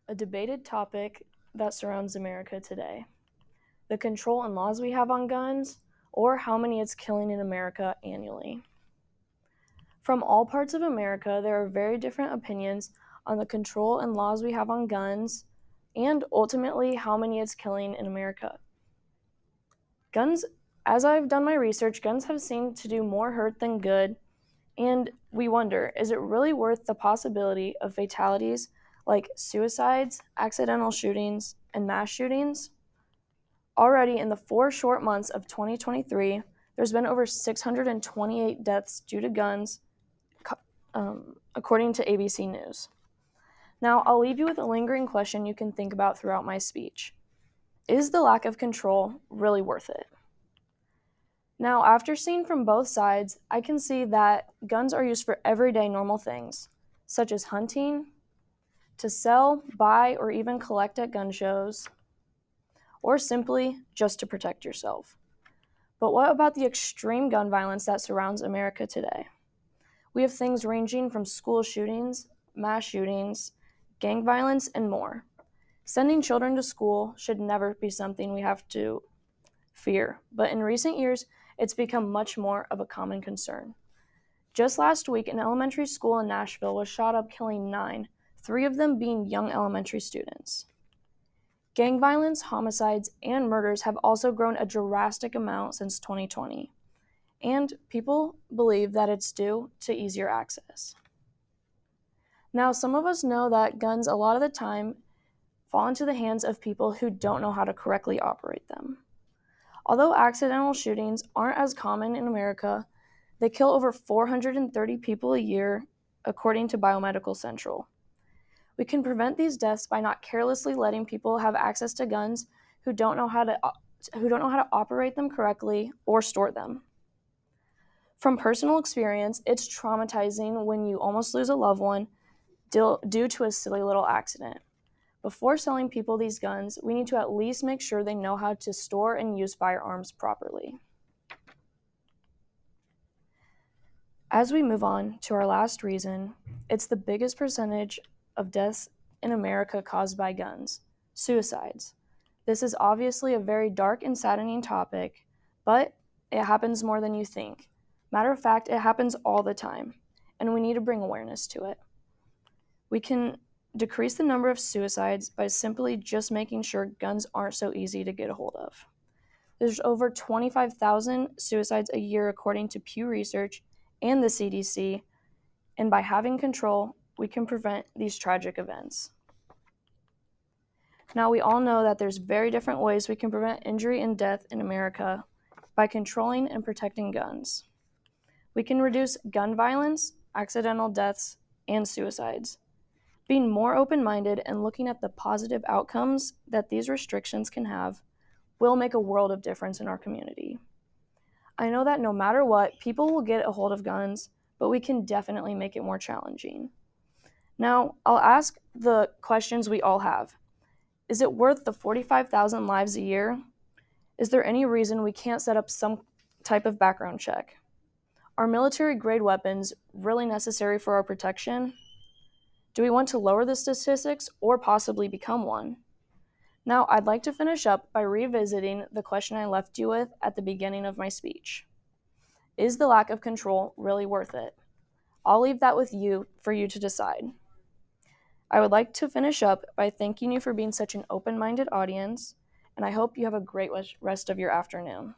a debated topic that surrounds America today: the control and laws we have on guns, or how many it's killing in America annually. From all parts of America, there are very different opinions on the control and laws we have on guns, and ultimately how many it's killing in America. Guns, as I've done my research, guns have seemed to do more hurt than good, and we wonder, is it really worth the possibility of fatalities like suicides, accidental shootings, and mass shootings? Already in the 4 short months of 2023, there's been over 628 deaths due to guns, according to ABC News. Now, I'll leave you with a lingering question you can think about throughout my speech. Is the lack of control really worth it? Now, after seeing from both sides, I can see that guns are used for everyday normal things, such as hunting, to sell, buy, or even collect at gun shows, or simply just to protect yourself. But what about the extreme gun violence that surrounds America today? We have things ranging from school shootings, mass shootings, gang violence, and more. Sending children to school should never be something we have to fear, but in recent years, it's become much more of a common concern. Just last week, an elementary school in Nashville was shot up, killing 9, 3 of them being young elementary students. Gang violence, homicides, and murders have also grown a drastic amount since 2020, and people believe that it's due to easier access. Now, some of us know that guns a lot of the time fall into the hands of people who don't know how to correctly operate them. Although accidental shootings aren't as common in America, they kill over 430 people a year, according to Biomedical Central. We can prevent these deaths by not carelessly letting people have access to guns who don't know how to operate them correctly or store them. From personal experience, it's traumatizing when you almost lose a loved one due to a silly little accident. Before selling people these guns, we need to at least make sure they know how to store and use firearms properly. As we move on to our last reason, it's the biggest percentage of deaths in America caused by guns: suicides. This is obviously a very dark and saddening topic, but it happens more than you think. Matter of fact, it happens all the time, and we need to bring awareness to it. We can decrease the number of suicides by simply just making sure guns aren't so easy to get a hold of. There's over 25,000 suicides a year according to Pew Research and the CDC, and by having control, we can prevent these tragic events. Now, we all know that there's very different ways we can prevent injury and death in America by controlling and protecting guns. We can reduce gun violence, accidental deaths, and suicides. Being more open-minded and looking at the positive outcomes that these restrictions can have will make a world of difference in our community. I know that no matter what, people will get a hold of guns, but we can definitely make it more challenging. Now, I'll ask the questions we all have. Is it worth the 45,000 lives a year? Is there any reason we can't set up some type of background check? Are military-grade weapons really necessary for our protection? Do we want to lower the statistics or possibly become one? Now, I'd like to finish up by revisiting the question I left you with at the beginning of my speech. Is the lack of control really worth it? I'll leave that with you for you to decide. I would like to finish up by thanking you for being such an open-minded audience, and I hope you have a great rest of your afternoon.